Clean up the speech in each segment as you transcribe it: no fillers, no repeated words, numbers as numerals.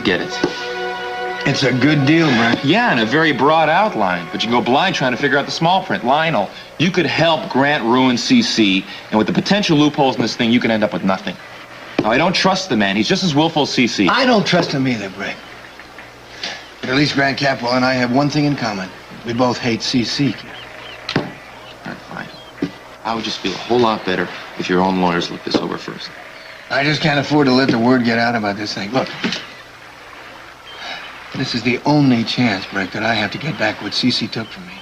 get it. It's a good deal, Brent. Yeah, and a very broad outline. But you can go blind trying to figure out the small print. Lionel, you could help Grant ruin CC, and with the potential loopholes in this thing, you can end up with nothing. Now, I don't trust the man. He's just as willful as CC. I don't trust him either, Brent. But at least Grant Capwell and I have one thing in common. We both hate CC. All right, fine. I would just feel a whole lot better if your own lawyers looked this over first. I just can't afford to let the word get out about this thing. Look, this is the only chance, Brent, that I have to get back what CC took from me.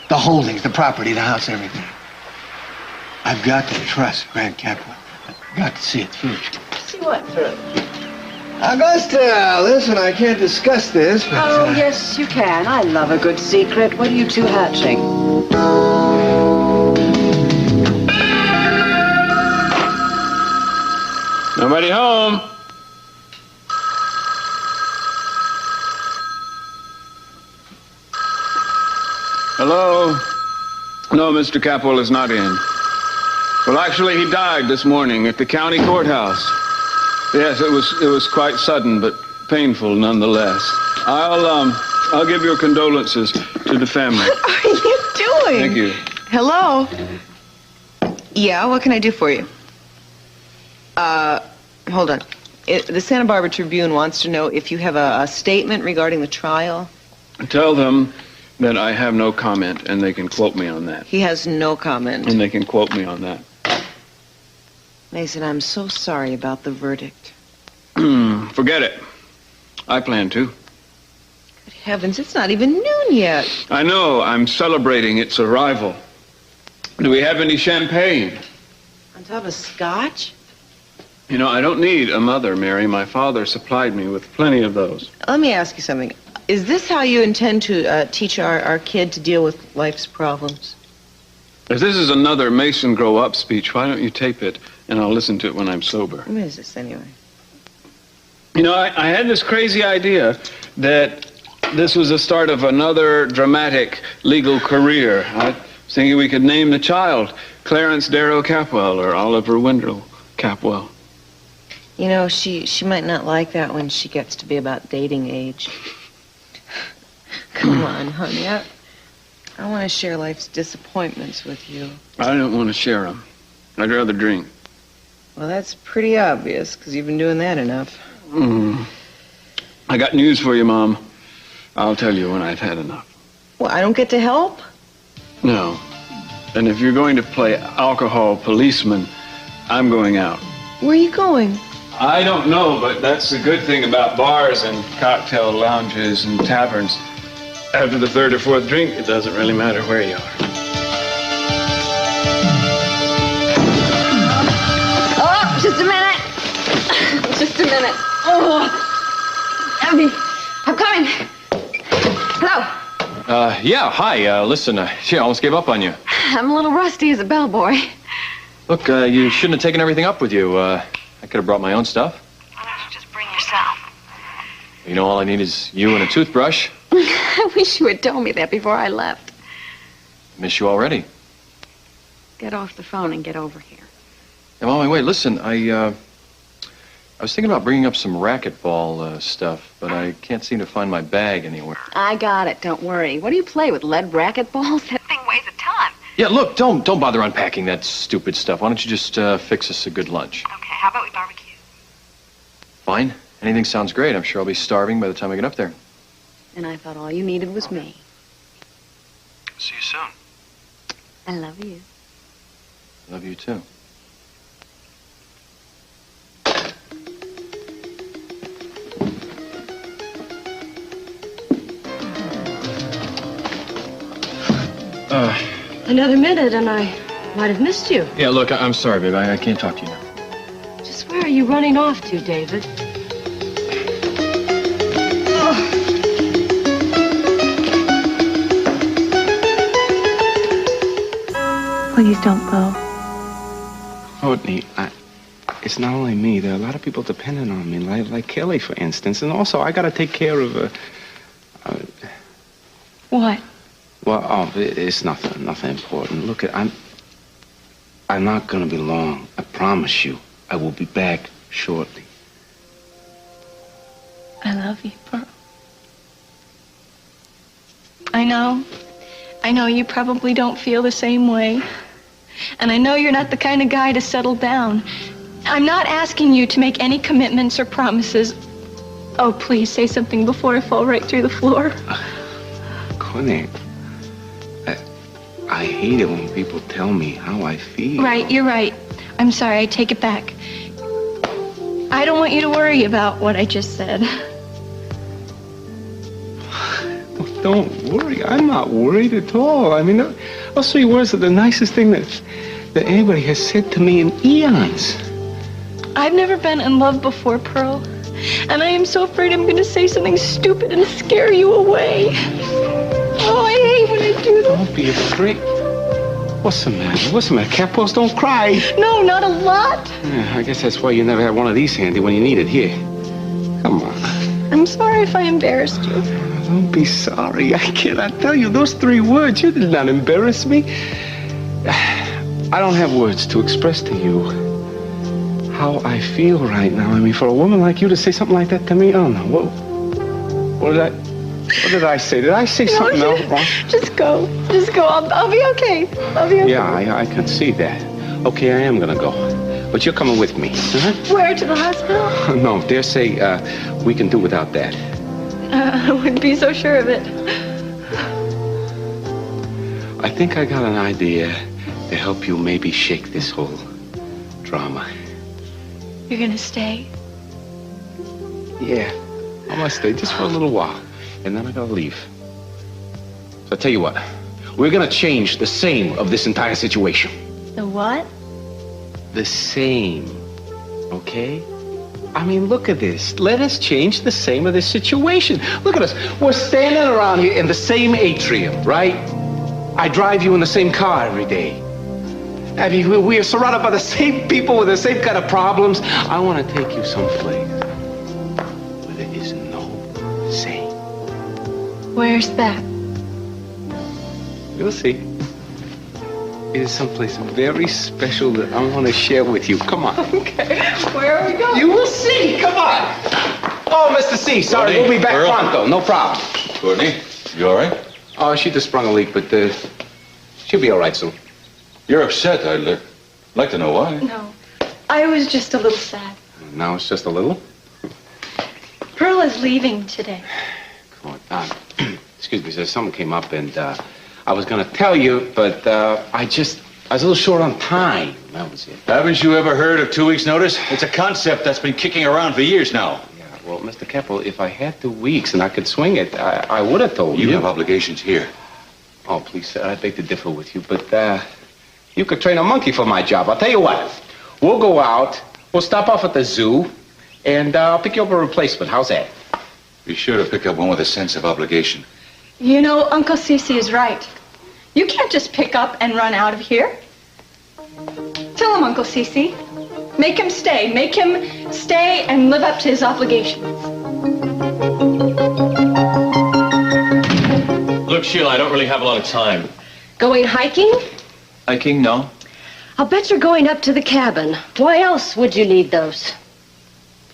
The holdings, the property, the house, everything. I've got to trust Grant Capwell. I've got to see it through. See what through? Augusta, listen, I can't discuss this, but... Oh, yes, you can. I love a good secret. What are you two hatching? Nobody home. Hello? No, Mr. Capwell is not in. Well, actually, he died this morning at the county courthouse. Yes, it was quite sudden, but painful nonetheless. I'll give your condolences to the family. What are you doing? Thank you. Hello? Yeah, what can I do for you? Hold on. The Santa Barbara Tribune wants to know if you have a statement regarding the trial. Tell them that I have no comment, and they can quote me on that. He has no comment. And they can quote me on that. Mason, I'm so sorry about the verdict. Forget it. I plan to. Good heavens, it's not even noon yet. I know. I'm celebrating its arrival. Do we have any champagne? On top of scotch? You know, I don't need a mother, Mary. My father supplied me with plenty of those. Let me ask you something. Is this how you intend to teach our kid to deal with life's problems? If this is another Mason grow up speech, why don't you tape it, and I'll listen to it when I'm sober. What is this, anyway? You know, I had this crazy idea that this was the start of another dramatic legal career. I was thinking we could name the child Clarence Darrow Capwell or Oliver Wendell Capwell. You know, she might not like that when she gets to be about dating age. Come on, honey. I want to share life's disappointments with you. I don't want to share them. I'd rather drink. Well, that's pretty obvious, because you've been doing that enough. I got news for you, Mom. I'll tell you when I've had enough. Well, I don't get to help? No. And if you're going to play alcohol policeman, I'm going out. Where are you going? I don't know, but that's the good thing about bars and cocktail lounges and taverns. After the third or fourth drink, it doesn't really matter where you are. Oh, just a minute. Just a minute. Oh, I'm coming. Hello. Yeah, hi. Listen, she almost gave up on you. I'm a little rusty as a bellboy. Look, you shouldn't have taken everything up with you. I could have brought my own stuff. Why don't you just bring yourself? You know, all I need is you and a toothbrush. I wish you had told me that before I left. Miss you already. Get off the phone and get over here. Hey, Mommy, wait, listen, I was thinking about bringing up some racquetball stuff, but I can't seem to find my bag anywhere. I got it. Don't worry. What do you play with, lead racquetballs? That thing weighs a ton. Yeah, look, don't bother unpacking that stupid stuff. Why don't you just fix us a good lunch? Okay, how about we barbecue? Fine. Anything sounds great. I'm sure I'll be starving by the time I get up there. And I thought all you needed was me. See you soon. I love you. Love you, too. Another minute and I might have missed you. Yeah, look, I'm sorry, babe. I can't talk to you now. Just where are you running off to, David? Please don't go. Courtney, it's not only me. There are a lot of people dependent on me, like Kelly, for instance. And also, I got to take care of... What? Well, it's nothing important. Look, I'm not going to be long. I promise you. I will be back shortly. I I love you, Pearl. I know you probably don't feel the same way. And I know you're not the kind of guy to settle down. I'm not asking you to make any commitments or promises. Oh, please say something before I fall right through the floor. Connie, I hate it when people tell me how I feel. Right, you're right. I'm sorry, I take it back. I don't want you to worry about what I just said. Well, don't worry. I'm not worried at all. I mean, those 3 words are the nicest thing that anybody has said to me in eons. I've never been in love before, Pearl. And I am so afraid I'm going to say something stupid and scare you away. Oh, I hate when I do that. Don't be afraid. What's the matter? What's the matter? Capos, don't cry. No, not a lot. Yeah, I guess that's why you never had one of these handy when you need it. Here. Come on. I'm sorry if I embarrassed you. Don't be sorry. I cannot tell you those 3 words. You did not embarrass me. I don't have words to express to you how I feel right now. I mean, for a woman like you to say something like that to me, oh no. What did I say? Did I say something else wrong? Just go. I'll be okay. Yeah, I can see that. Okay, I am gonna go. But you're coming with me. Uh-huh. Where, to the hospital? No, dare say we can do without that. I wouldn't be so sure of it. I think I got an idea to help you maybe shake this whole drama. You're gonna stay? Yeah, I must stay just for a little while, and then I gotta leave. So I tell you what, we're gonna change the same of this entire situation. The what? The same, okay? I mean, look at this. Let us change the same of this situation. Look at us. We're standing around here in the same atrium, right? I drive you in the same car every day. I mean, we are surrounded by the same people with the same kind of problems. I want to take you someplace where there is no same. Where's that? You'll see. It is someplace very special that I want to share with you. Come on. Okay. Where are we going? You will see. Come on. Oh, Mr. C, sorry. We'll be back pronto. No problem. Courtney, you all right? Oh, she just sprung a leak, but she'll be all right soon. You're upset. I'd like to know why. No. I was just a little sad. Now it's just a little. Pearl is leaving today. Come on. Excuse me, sir. Something came up, and I was going to tell you, but I was a little short on time. That was it. Haven't you ever heard of 2 weeks' notice? It's a concept that's been kicking around for years now. Yeah, well, Mr. Keppel, if I had 2 weeks and I could swing it, I would have told you. You have obligations here. Oh, please, sir, I beg to differ with you, but you could train a monkey for my job. I'll tell you what. We'll go out, we'll stop off at the zoo, and I'll pick you up a replacement. How's that? Be sure to pick up one with a sense of obligation. You know, Uncle Cece is right. You can't just pick up and run out of here. Tell him, Uncle Cece. Make him stay. Make him stay and live up to his obligations. Look, Sheila, I don't really have a lot of time. Going hiking? Hiking? No. I'll bet you're going up to the cabin. Why else would you need those?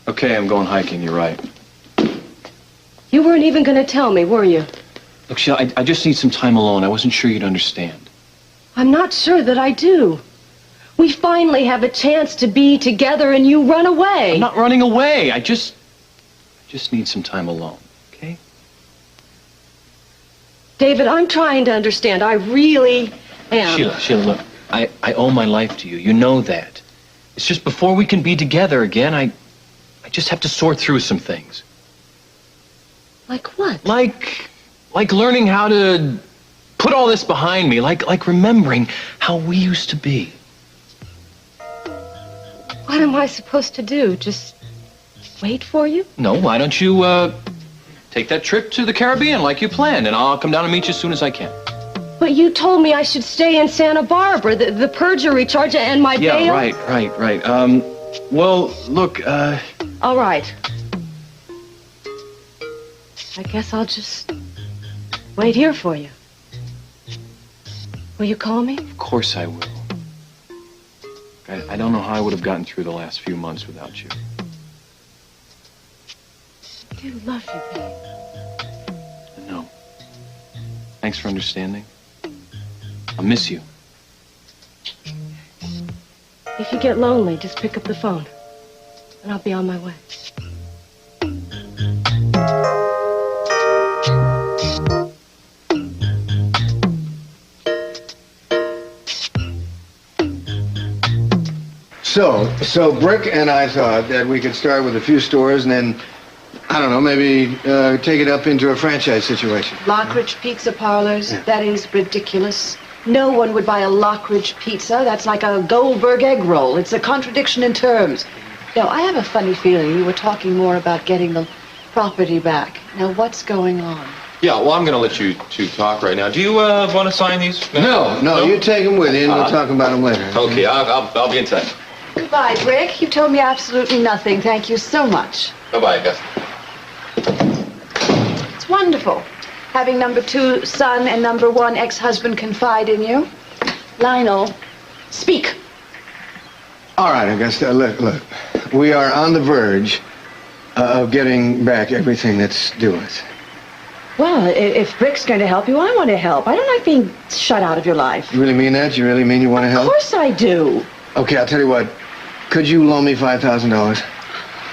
Okay, I'm going hiking. You're right. You weren't even going to tell me, were you? Look, Sheila, I just need some time alone. I wasn't sure you'd understand. I'm not sure that I do. We finally have a chance to be together and you run away. I'm not running away. I just need some time alone, okay? David, I'm trying to understand. I really am. Sheila, look, I owe my life to you. You know that. It's just before we can be together again, I just have to sort through some things. Like what? Like learning how to put all this behind me, like remembering how we used to be. What am I supposed to do? Just wait for you? No, why don't you take that trip to the Caribbean like you planned, and I'll come down and meet you as soon as I can. But you told me I should stay in Santa Barbara, the perjury charge and my bail. Yeah, right. Well, look, All right. I guess I'll just wait here for you. Will you call me? Of course I will. I don't know how I would have gotten through the last few months without you. I love you, babe. I know. Thanks for understanding. I'll miss you. If you get lonely, just pick up the phone, and I'll be on my way. So Brick and I thought that we could start with a few stores and then, I don't know, maybe take it up into a franchise situation. Lockridge Pizza Parlors? Yeah. That is ridiculous. No one would buy a Lockridge pizza. That's like a Goldberg egg roll. It's a contradiction in terms. Now, I have a funny feeling you were talking more about getting the property back. Now, what's going on? Yeah, well, I'm going to let you two talk right now. Do you want to sign these? No, you take them with you, and we'll talk about them later. Okay, I'll be in touch. Goodbye, Brick. You told me absolutely nothing. Thank you so much. Bye-bye, Gus. It's wonderful having number 2 son and number 1 ex-husband confide in you. Lionel, speak. All right, Augusta, look. We are on the verge of getting back everything that's due us. Well, if Brick's going to help you, I want to help. I don't like being shut out of your life. You really mean that? You really mean you want to help? Of course I do. Okay, I'll tell you what. Could you loan me $5,000?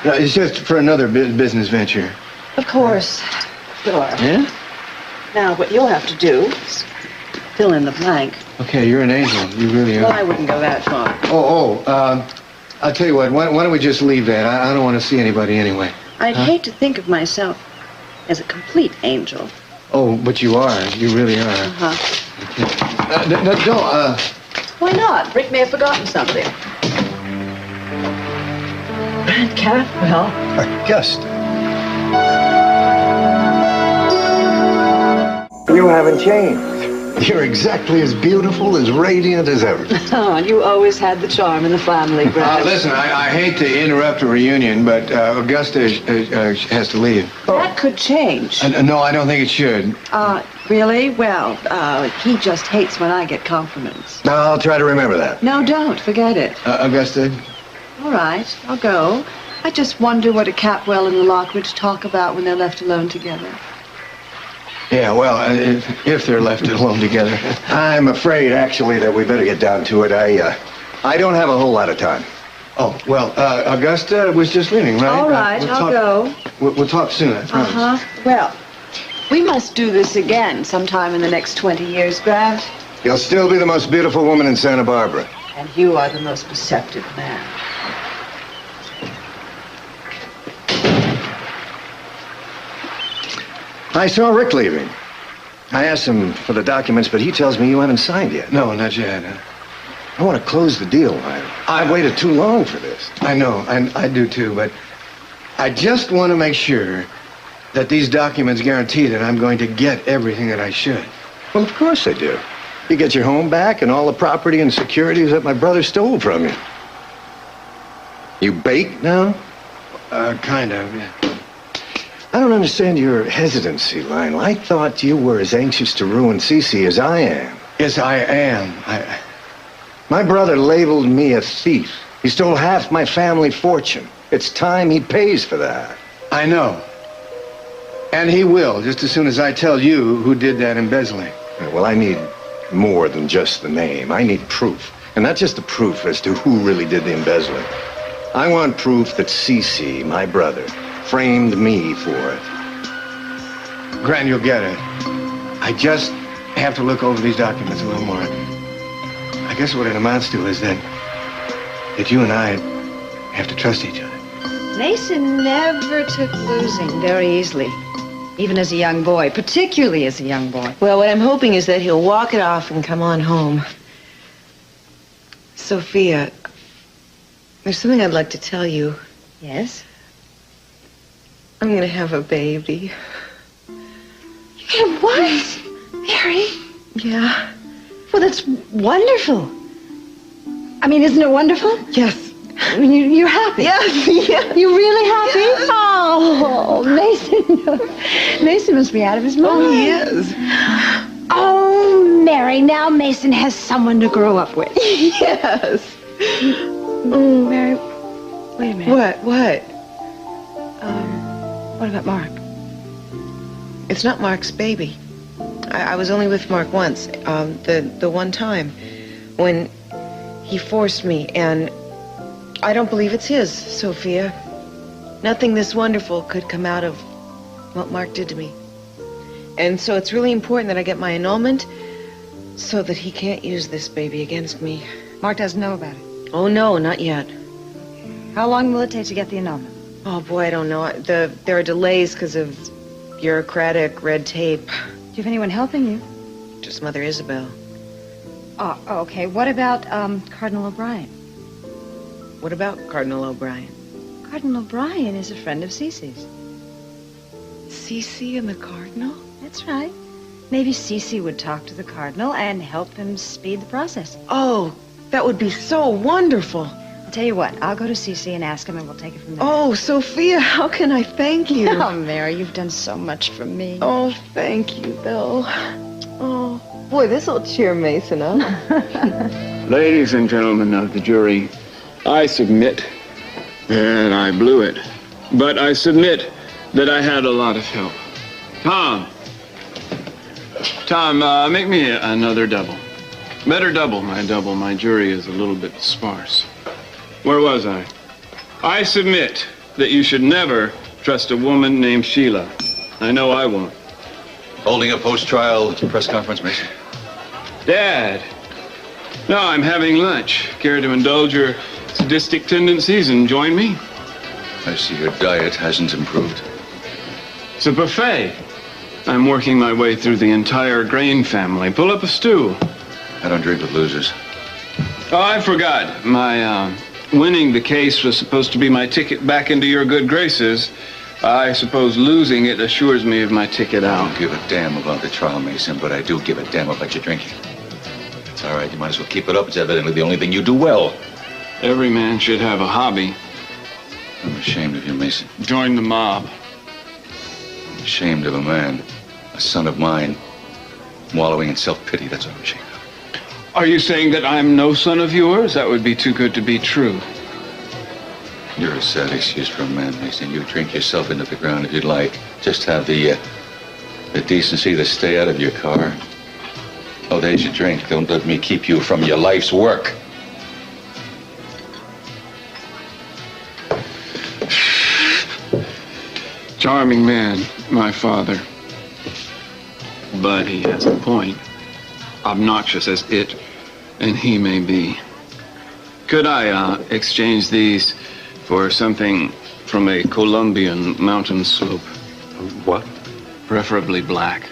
It's just for another business venture. Of course. Sure. Yeah? Now, what you'll have to do is fill in the blank. Okay, you're an angel. You really are. Well, I wouldn't go that far. I'll tell you what. Why don't we just leave that? I don't want to see anybody anyway. I'd hate to think of myself as a complete angel. Oh, but you are. You really are. Uh-huh. Okay. Don't. Why not? Brick may have forgotten something. Grant Catwell. Augusta. You haven't changed. You're exactly as beautiful, as radiant as ever. Oh, and you always had the charm in the family, Grant. Listen, I hate to interrupt a reunion, but Augusta has to leave. That could change. No, I don't think it should. Really? Well, he just hates when I get compliments. No, I'll try to remember that. No, don't. Forget it. Augusta? All right, I'll go. I just wonder what a Catwell and the Lockridge talk about when they're left alone together. Yeah, well, if they're left alone together. I'm afraid, actually, that we better get down to it. I don't have a whole lot of time. Oh, well, Augusta was just leaving, right? All right, I'll go. We'll talk soon, I promise. Uh-huh. Well, we must do this again sometime in the next 20 years, Grant. You'll still be the most beautiful woman in Santa Barbara. And you are the most deceptive man. I saw Rick leaving. I asked him for the documents, but he tells me you haven't signed yet. No, not yet. I want to close the deal. I've waited too long for this. I know, I do too, but I just want to make sure that these documents guarantee that I'm going to get everything that I should. Well, of course they do. You get your home back and all the property and securities that my brother stole from you. You bake now? Kind of, yeah. I don't understand your hesitancy, Lionel. I thought you were as anxious to ruin Cece as I am. Yes, I am. My brother labeled me a thief. He stole half my family fortune. It's time he pays for that. I know. And he will, just as soon as I tell you who did that embezzling. Well, I need more than just the name. I need proof. And not just the proof as to who really did the embezzling. I want proof that Cece, my brother, framed me for it. Grant, you'll get it. I just have to look over these documents a little more. I guess what it amounts to is that you and I have to trust each other. Mason never took losing very easily, even as a young boy, particularly as a young boy. Well, what I'm hoping is that he'll walk it off and come on home. Sophia, there's something I'd like to tell you. Yes? I'm going to have a baby. You can what? Mary? Yeah. Well, that's wonderful. I mean, isn't it wonderful? Yes. I mean, you're happy. Yes. Yeah. You're really happy? Oh, Mason. Mason must be out of his mind. Oh, he is. Oh, Mary, now Mason has someone to grow up with. Yes. Oh, Mary, wait a minute. What? What about Mark? It's not Mark's baby. I was only with Mark once, the one time when he forced me, and I don't believe it's his, Sophia. Nothing this wonderful could come out of what Mark did to me. And so it's really important that I get my annulment so that he can't use this baby against me. Mark doesn't know about it. Oh, no, not yet. How long will it take to get the annulment? Oh, boy, I don't know. There are delays because of bureaucratic red tape. Do you have anyone helping you? Just Mother Isabel. Oh, okay. What about Cardinal O'Brien? What about Cardinal O'Brien? Cardinal O'Brien is a friend of Cece's. Cece and the Cardinal? That's right. Maybe Cece would talk to the Cardinal and help him speed the process. Oh, that would be so wonderful. I'll tell you what, I'll go to Cece and ask him and we'll take it from there. Oh, Sophia, how can I thank you? Oh, Mary, you've done so much for me. Oh, thank you, Bill. Oh, boy, this'll cheer Mason up. Ladies and gentlemen of the jury, I submit that I blew it. But I submit that I had a lot of help. Tom, make me another double. Better double. My jury is a little bit sparse. Where was I? I submit that you should never trust a woman named Sheila. I know I won't. Holding a post-trial press conference, Mason? Dad. No, I'm having lunch. Care to indulge your sadistic tendencies and join me? I see your diet hasn't improved. It's a buffet. I'm working my way through the entire grain family. Pull up a stew. I don't drink with losers. Oh, I forgot. My, winning the case was supposed to be my ticket back into your good graces. I suppose losing it assures me of my ticket out. I don't give a damn about the trial, Mason, but I do give a damn about your drinking. It's all right. You might as well keep it up. It's evidently the only thing you do well. Every man should have a hobby. I'm ashamed of you, Mason. Join the mob. I'm ashamed of a man, a son of mine, wallowing in self-pity. That's what I'm ashamed of. Are you saying that I'm no son of yours? That would be too good to be true. You're a sad excuse for a man, Mason. You drink yourself into the ground if you'd like. Just have the decency to stay out of your car. Oh, days you drink. Don't let me keep you from your life's work. Charming man, my father. But he has a point. Obnoxious as it and he may be. Could I exchange these for something from a Colombian mountain slope? What? Preferably black.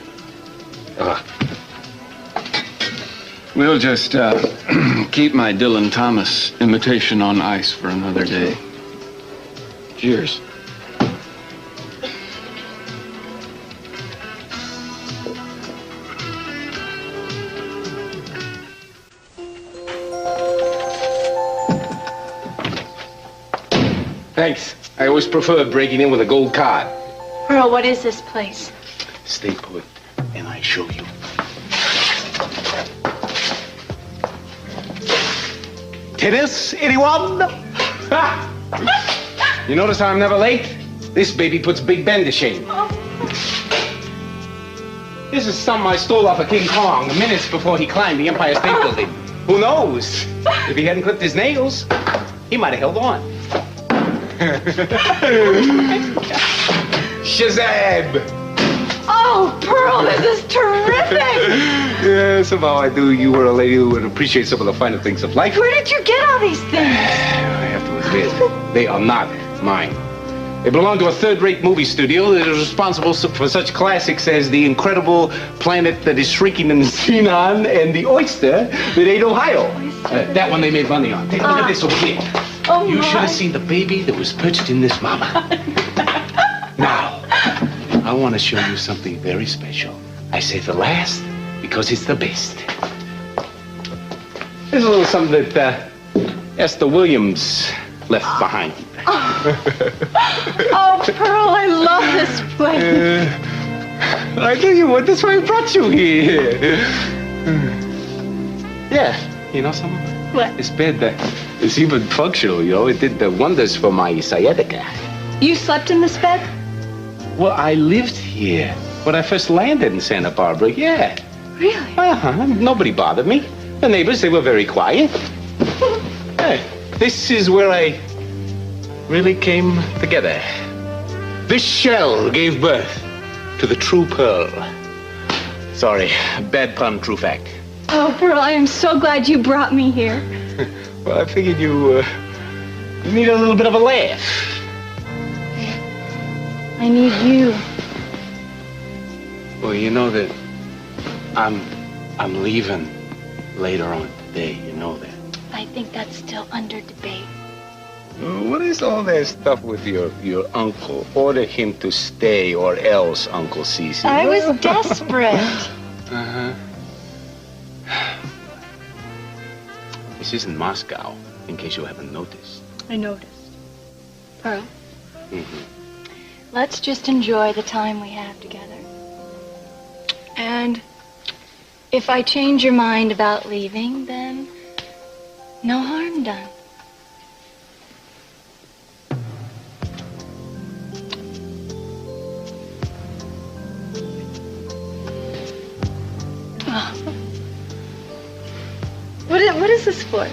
We'll just keep my Dylan Thomas imitation on ice for another day. Cheers. Thanks. I always prefer breaking in with a gold card. Pearl, what is this place? Stay put, and I show you. Tennis, anyone? You notice how I'm never late? This baby puts Big Ben to shame. This is something I stole off of King Kong minutes before he climbed the Empire State Building. Who knows? If he hadn't clipped his nails, he might have held on. Shazam! Oh, Pearl, this is terrific! Yeah, somehow I knew you were a lady who would appreciate some of the finer things of life. Where did you get all these things? I have to admit, they are not mine. They belong to a third-rate movie studio that is responsible for such classics as The Incredible Planet That Is Shrinking in Xenon and The Oyster That Ate Ohio. That one they made money on. Take a look at this over here. Oh, you should have seen the baby that was perched in this mama. Now, I want to show you something very special. I say the last because it's the best. There's a little something that Esther Williams left behind. Oh, Pearl, I love this place. I tell you what, that's why I brought you here. Yeah, you know something? What? This bed, it's even functional, you know. It did the wonders for my sciatica. You slept in this bed? Well, I lived here when I first landed in Santa Barbara, yeah. Really? Uh-huh. Nobody bothered me. The neighbors, they were very quiet. Hey, this is where I really came together. This shell gave birth to the true pearl. Sorry, bad pun, true fact. Oh, Pearl, I am so glad you brought me here. Well, I figured you need a little bit of a laugh. I need you. Well, you know that I'm leaving later on today, you know that. I think that's still under debate. What is all that stuff with your uncle? Order him to stay or else, Uncle Cece. I was desperate. Uh-huh. This isn't Moscow, in case you haven't noticed. I noticed. Pearl, Mm-hmm. let's just enjoy the time we have together. And if I change your mind about leaving, then no harm done. Oh. What is this for?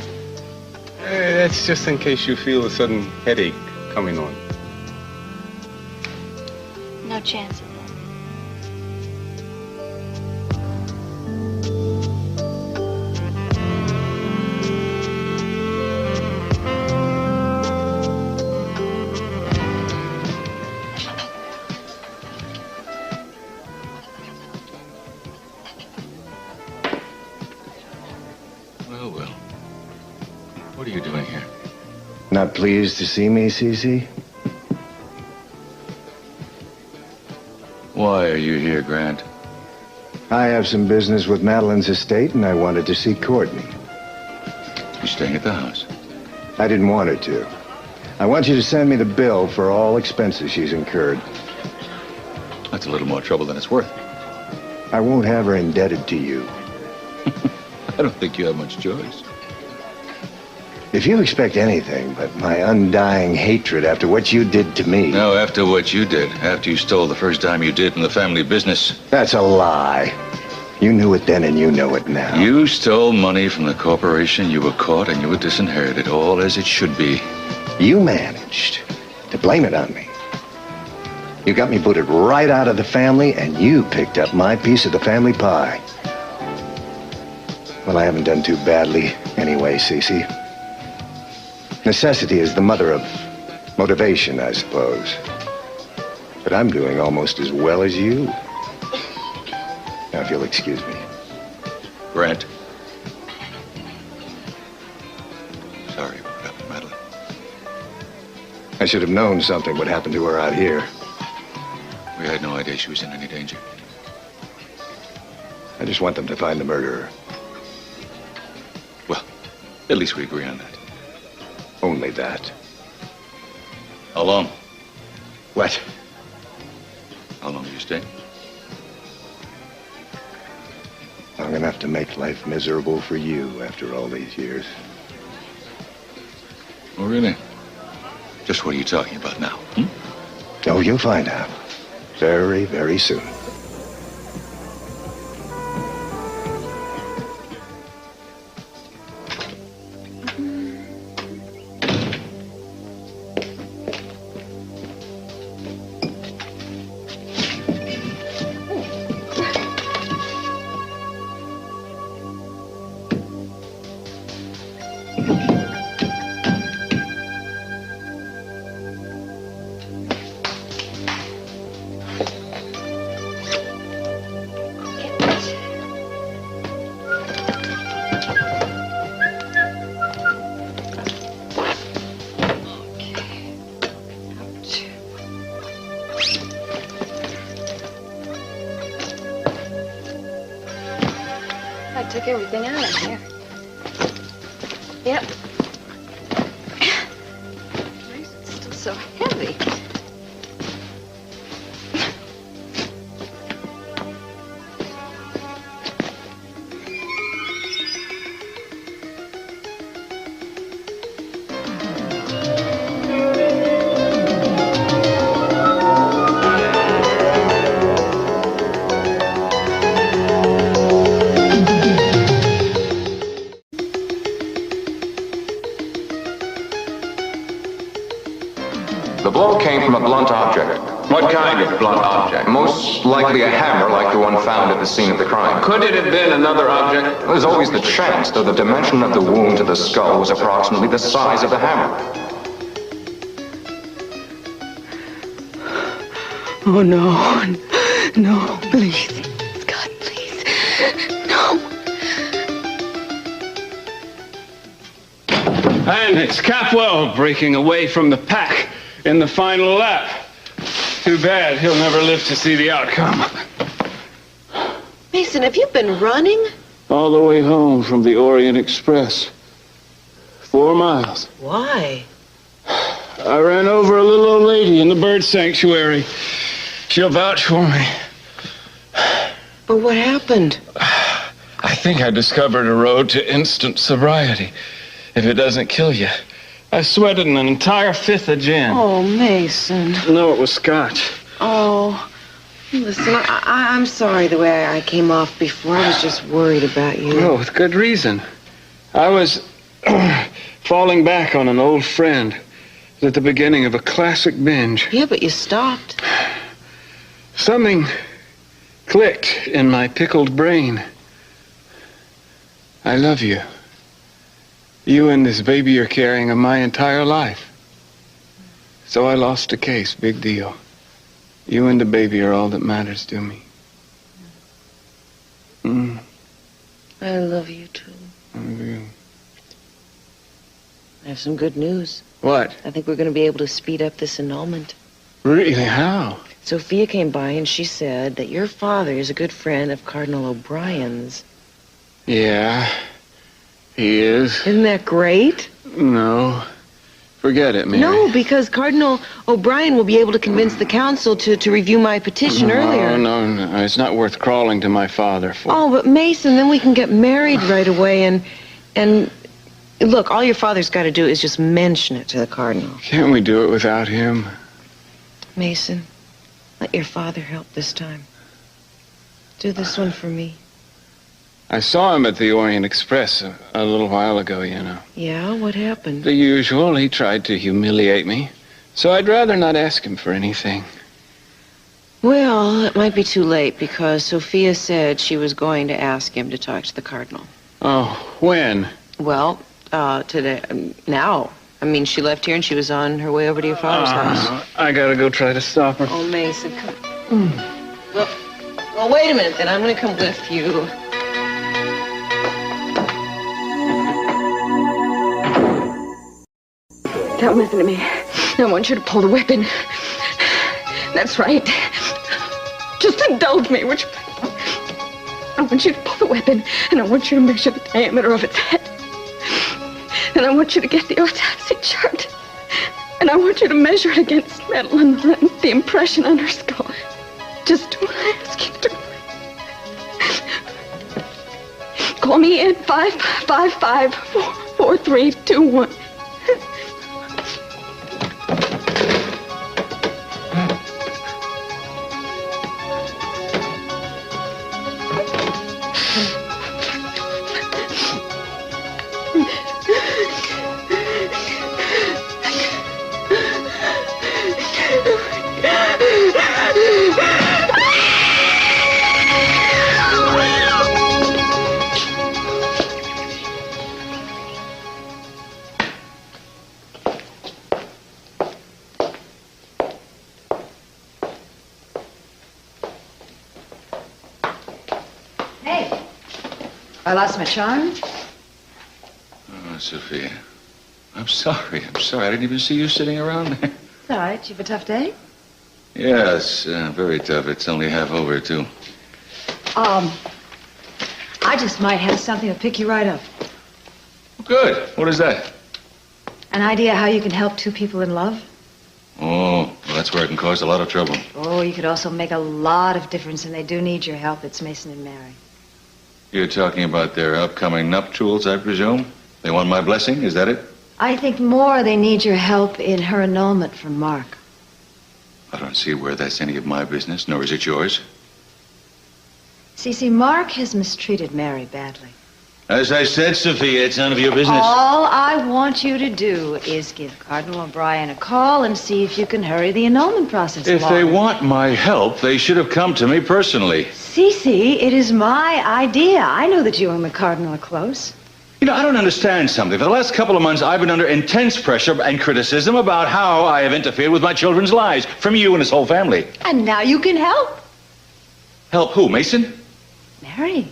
That's just in case you feel a sudden headache coming on. No chance of that. Well. What are you doing here? Not pleased to see me, Cece? Why are you here, Grant? I have some business with Madeline's estate, and I wanted to see Courtney. You're staying at the house. I didn't want her to. I want you to send me the bill for all expenses she's incurred. That's a little more trouble than it's worth. I won't have her indebted to you. I don't think you have much choice. If you expect anything but my undying hatred after what you did to me... No, after what you did. After you stole the first dime you did in the family business. That's a lie. You knew it then and you know it now. You stole money from the corporation, you were caught, and you were disinherited, all as it should be. You managed to blame it on me. You got me booted right out of the family, and you picked up my piece of the family pie. Well, I haven't done too badly anyway, Cece. Necessity is the mother of motivation, I suppose. But I'm doing almost as well as you. Now, if you'll excuse me. Grant. Sorry what happened, Madeline. I should have known something would happen to her out here. We had no idea she was in any danger. I just want them to find the murderer. Well, at least we agree on that. Only that. How long? What? How long do you stay? Long enough to make life miserable for you after all these years. Oh, really? Just what are you talking about now? Oh, you'll find out. Very, very soon. I took everything out of here. Yep. Why is it still so heavy? The blow came from a blunt object. What kind of blunt object? Most likely a hammer like the one found at the scene of the crime. Could it have been another object? There's always the chance, though the dimension of the wound to the skull was approximately the size of the hammer. Oh, no. No, please. God, please. No. And it's Capwell breaking away from the pack in the final lap. Too bad he'll never live to see the outcome. Mason, have you been running? All the way home from the Orient Express. 4 miles. Why? I ran over a little old lady in the bird sanctuary. She'll vouch for me. But what happened? I think I discovered a road to instant sobriety. If it doesn't kill you. I sweated an entire 5th of gin. Oh, Mason. No, it was scotch. Oh, listen, I'm sorry the way I came off before. I was just worried about you. Oh, with good reason. I was falling back on an old friend at the beginning of a classic binge. Yeah, but you stopped. Something clicked in my pickled brain. I love you. You and this baby you're carrying are my entire life. So I lost the case, big deal. You and the baby are all that matters to me. I love you, too. I love you. I have some good news. What? I think we're going to be able to speed up this annulment. Really? How? Sophia came by and she said that your father is a good friend of Cardinal O'Brien's. Yeah, he is. Isn't that great? No. Forget it, Mary. No, because Cardinal O'Brien will be able to convince the council to review my petition earlier. No. It's not worth crawling to my father for. Oh, but Mason, then we can get married right away and look, all your father's got to do is just mention it to the Cardinal. Can't we do it without him? Mason, let your father help this time. Do this one for me. I saw him at the Orient Express a little while ago, you know. Yeah? What happened? The usual. He tried to humiliate me. So I'd rather not ask him for anything. Well, it might be too late because Sophia said she was going to ask him to talk to the Cardinal. Oh, when? Well, today. Now. I mean, she left here and she was on her way over to your father's house. I gotta go try to stop her. Oh, Mason, come. Well, wait a minute then. I'm going to come with you. Don't listen to me. I want you to pull the weapon. That's right. Just indulge me, would you? I want you to pull the weapon, and I want you to measure the diameter of its head. And I want you to get the autopsy chart. And I want you to measure it against metal and the impression on her skull. Just do what I ask you to do. Call me at 555-4321. I lost my charm? Oh, Sophia. I'm sorry. I didn't even see you sitting around there. It's all right. You have a tough day? Yes, very tough. It's only half over, too. I just might have something to pick you right up. Good. What is that? An idea how you can help two people in love? Oh, well, that's where it can cause a lot of trouble. Oh, you could also make a lot of difference, and they do need your help. It's Mason and Mary. You're talking about their upcoming nuptials, I presume? They want my blessing, is that it? I think more they need your help in her annulment from Mark. I don't see where that's any of my business, nor is it yours. See, Mark has mistreated Mary badly. As I said, Sophia, it's none of your business. All I want you to do is give Cardinal O'Brien a call and see if you can hurry the annulment process If along. they want my help, they should have come to me personally. Cece, it is my idea. I know that you and the Cardinal are close. You know, I don't understand something. For the last couple of months, I've been under intense pressure and criticism about how I have interfered with my children's lives from you and his whole family. And now you can help. Help who, Mason? Mary.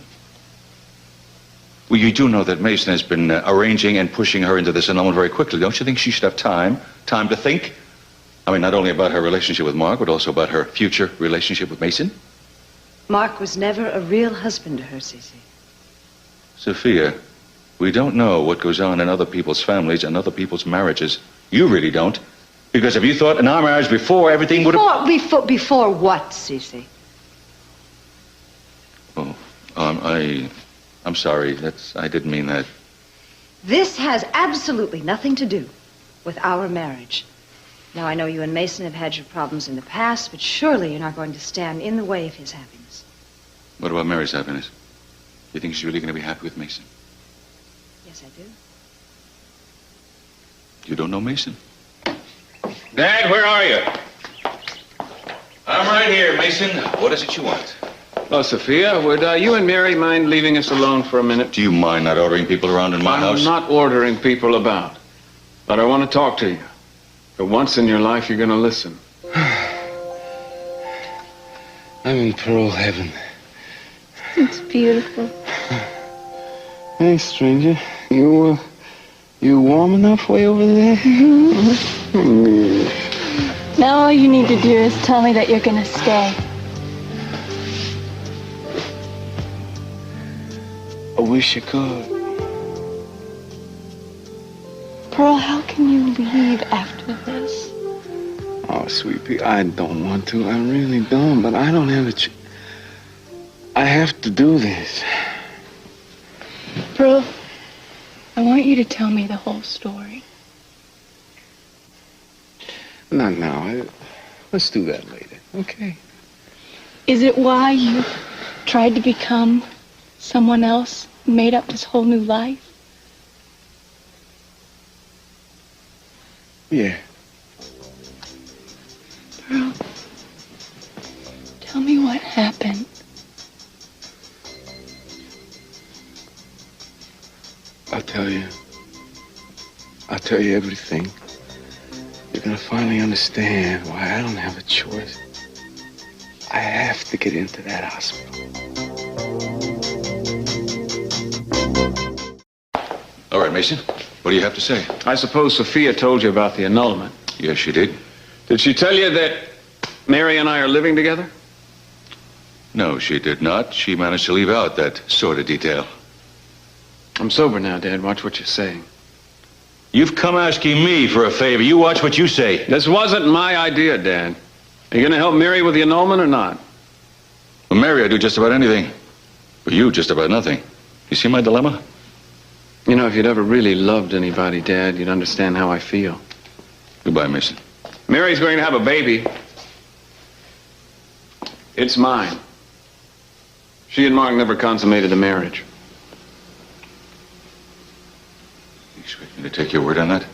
Well, you do know that Mason has been arranging and pushing her into this annulment very quickly. Don't you think she should have time to think? I mean, not only about her relationship with Mark, but also about her future relationship with Mason. Mark was never a real husband to her, Cece. Sophia, we don't know what goes on in other people's families and other people's marriages. You really don't. Because if you thought in our marriage before, everything would have... Before what, Cece? Oh, I'm sorry. I didn't mean that. This has absolutely nothing to do with our marriage. Now, I know you and Mason have had your problems in the past, but surely you're not going to stand in the way of his happiness. What about Mary's happiness? You think she's really going to be happy with Mason? Yes, I do. You don't know Mason? Dad, where are you? I'm right here, Mason. What is it you want? Oh, Sophia, would you and Mary mind leaving us alone for a minute? Do you mind not ordering people around in my house? I'm not ordering people about. But I want to talk to you. For once in your life, you're going to listen. I'm in parole heaven. It's beautiful. Hey, stranger. You warm enough way over there? Now all you need to do is tell me that you're gonna stay. I wish you could. Pearl, how can you leave after this? Oh, sweet pea, I don't want to. I really don't, but I don't have a I have to do this. Pearl, I want you to tell me the whole story. Not now. Let's do that later, okay? Is it why you tried to become someone else, made up this whole new life? Yeah. Pearl, tell me what happened. I'll tell you everything. You're gonna finally understand why I don't have a choice. I have to get into that hospital. All right, Mason. What do you have to say? I suppose Sophia told you about the annulment. Yes, she did. Did she tell you that Mary and I are living together? No, she did not. She managed to leave out that sort of detail. I'm sober now, Dad. Watch what you're saying. You've come asking me for a favor. You watch what you say. This wasn't my idea, Dad. Are you going to help Mary with the annulment or not? Well, Mary, I do just about anything. But you, just about nothing. You see my dilemma? You know, if you'd ever really loved anybody, Dad, you'd understand how I feel. Goodbye, Mason. Mary's going to have a baby. It's mine. She and Mark never consummated a marriage. You expect me to take your word on that?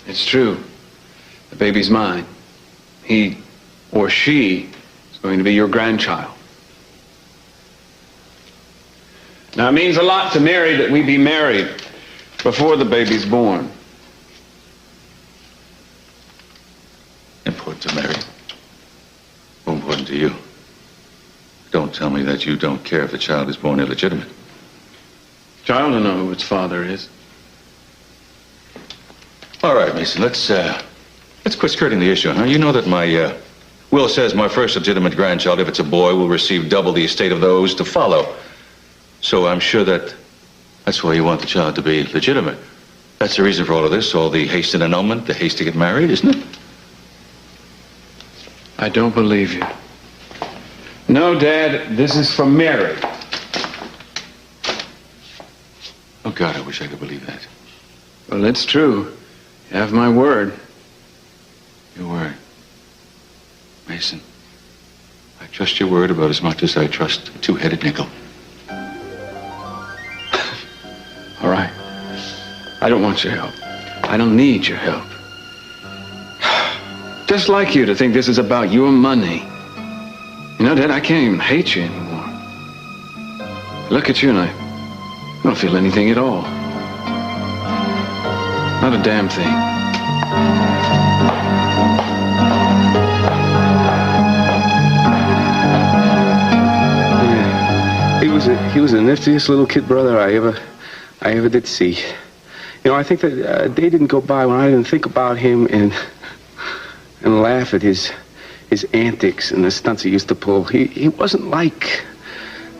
It's true. The baby's mine. He or she is going to be your grandchild. Now, it means a lot to Mary that we be married before the baby's born. Important to Mary. More important to you. Don't tell me that you don't care if the child is born illegitimate. Child will know who its father is. All right, Mason, let's quit skirting the issue, huh? You know that my will says my first legitimate grandchild, if it's a boy, will receive double the estate of those to follow. So I'm sure that's why you want the child to be legitimate. That's the reason for all of this, all the haste and annulment, the haste to get married, isn't it? I don't believe you. No, Dad, this is for Mary. Oh, God, I wish I could believe that. Well, it's true. You have my word. Your word. Mason, I trust your word about as much as I trust a two-headed nickel. I don't want your help. I don't need your help. Just like you to think this is about your money. You know, Dad, I can't even hate you anymore. I look at you and I don't feel anything at all. Not a damn thing. He was the niftiest little kid brother I ever did see. You know, I think that a day didn't go by when I didn't think about him and laugh at his antics and the stunts he used to pull. He wasn't like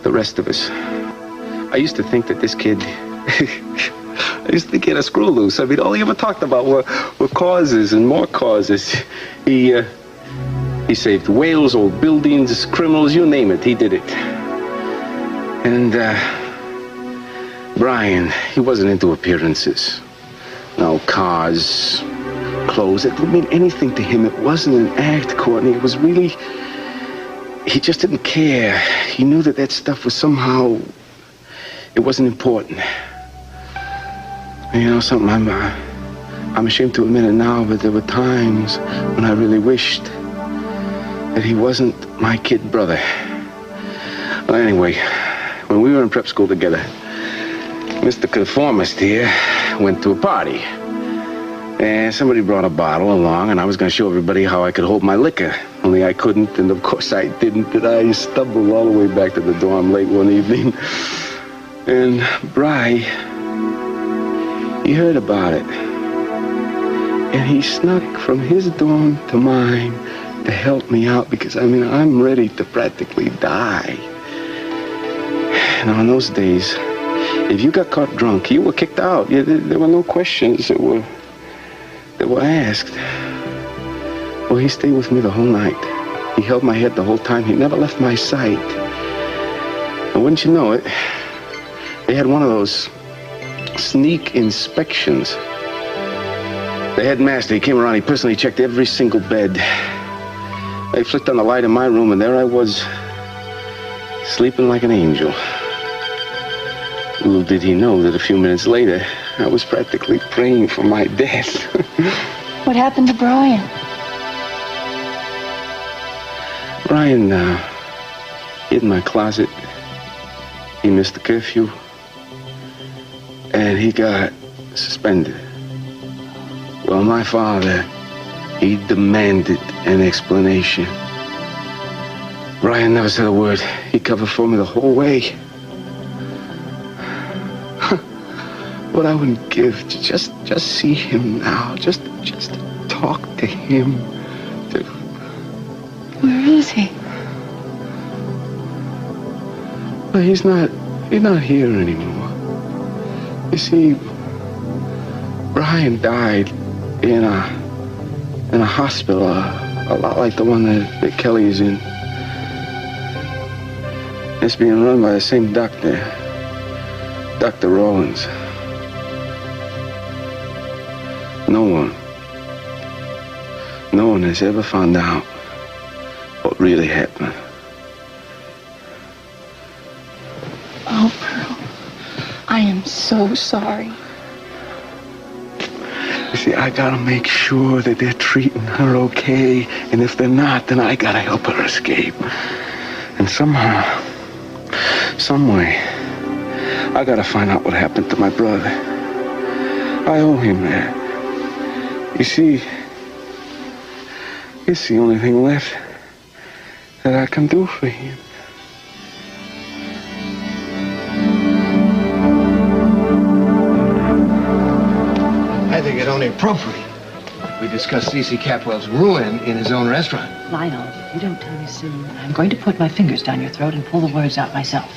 the rest of us. I used to think that this kid, I used to think he had a screw loose. I mean, all he ever talked about were causes and more causes. He saved whales, old buildings, criminals, you name it, he did it. And, Brian, he wasn't into appearances. No cars, clothes. It didn't mean anything to him. It wasn't an act, Courtney. It was really... He just didn't care. He knew that stuff was somehow... It wasn't important. You know something, I'm ashamed to admit it now, but there were times when I really wished that he wasn't my kid brother. Well, anyway, when we were in prep school together, Mr. Conformist here went to a party. And somebody brought a bottle along, and I was going to show everybody how I could hold my liquor. Only I couldn't, and of course I didn't. And I stumbled all the way back to the dorm late one evening. And Bri, he heard about it. And he snuck from his dorm to mine to help me out because, I mean, I'm ready to practically die. Now, in those days, if you got caught drunk, you were kicked out. There were no questions that were asked. Well, he stayed with me the whole night. He held my head the whole time. He never left my sight. And wouldn't you know it, they had one of those sneak inspections. The headmaster, he came around, he personally checked every single bed. They flicked on the light in my room, and there I was, sleeping like an angel. Little did he know that a few minutes later, I was practically praying for my death. What happened to Brian? Brian, hid in my closet. He missed the curfew. And he got suspended. Well, my father, he demanded an explanation. Brian never said a word. He covered for me the whole way. What I wouldn't give to just see him now, just talk to him. Where is he? Well, he's not here anymore. You see, Brian died in a hospital, a lot like the one that Kelly is in. It's being run by the same doctor, Dr. Rollins. No one has ever found out what really happened. Oh, Pearl, I am so sorry. You see, I gotta make sure that they're treating her okay, and if they're not, then I gotta help her escape. And somehow, some way, I gotta find out what happened to my brother. I owe him that. You see, it's the only thing left that I can do for him. I think it only appropriate we discuss C.C. Capwell's ruin in his own restaurant. Lionel, if you don't tell me soon, I'm going to put my fingers down your throat and pull the words out myself.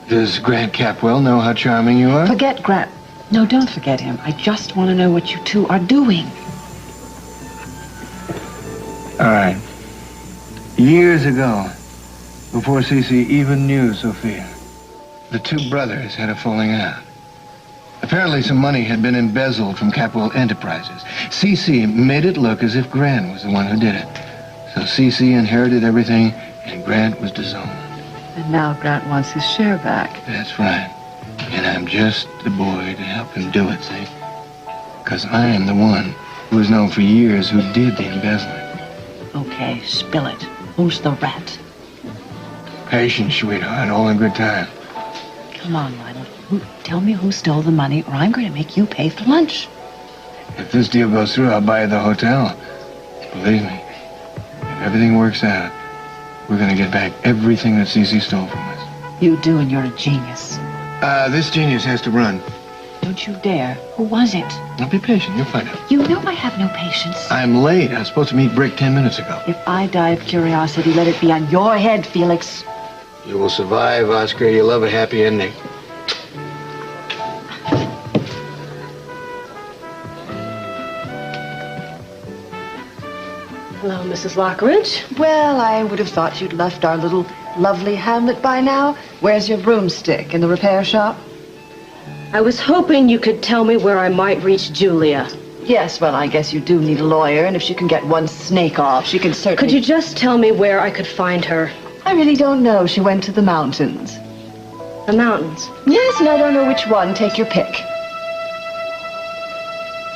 Does Grant Capwell know how charming you are? Forget Grant. No, don't forget him. I just want to know what you two are doing. All right. Years ago, before C.C. even knew Sophia, the two brothers had a falling out. Apparently some money had been embezzled from Capwell Enterprises. C.C. made it look as if Grant was the one who did it. So C.C. inherited everything, and Grant was disowned. And now Grant wants his share back. That's right. And I'm just the boy to help him do it, see? Because I am the one who was known for years who did the embezzling. Okay, spill it. Who's the rat? Patience, sweetheart, all in good time. Come on, Lionel. Tell me who stole the money, or I'm going to make you pay for lunch. If this deal goes through, I'll buy you the hotel. Believe me, if everything works out, we're going to get back everything that Cece stole from us. You do, and you're a genius. This genius has to run. Don't you dare. Who was it? Now be patient, you'll find out. You know I have no patience. I'm late. I was supposed to meet Brick 10 minutes ago. If I die of curiosity, let it be on your head, Felix. You will survive, Oscar. You'll love a happy ending. Hello, Mrs. Lockridge. Well, I would have thought you'd left our little lovely hamlet by now. Where's your broomstick? In the repair shop? I was hoping you could tell me where I might reach Julia. Yes, well, I guess you do need a lawyer, and if she can get one snake off, she can certainly... Could you just tell me where I could find her? I really don't know. She went to the mountains. The mountains? Yes, and I don't know which one. Take your pick.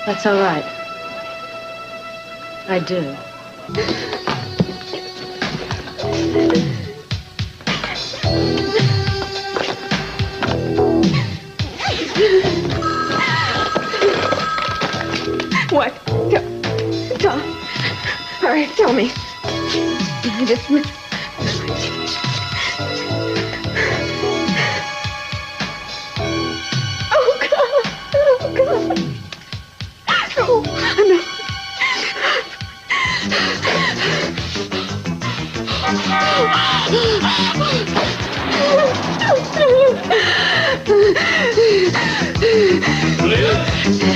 That's all right. I do. What? Tell. All right, tell me. Just... Oh, God. Oh, God. Oh, no. Julia?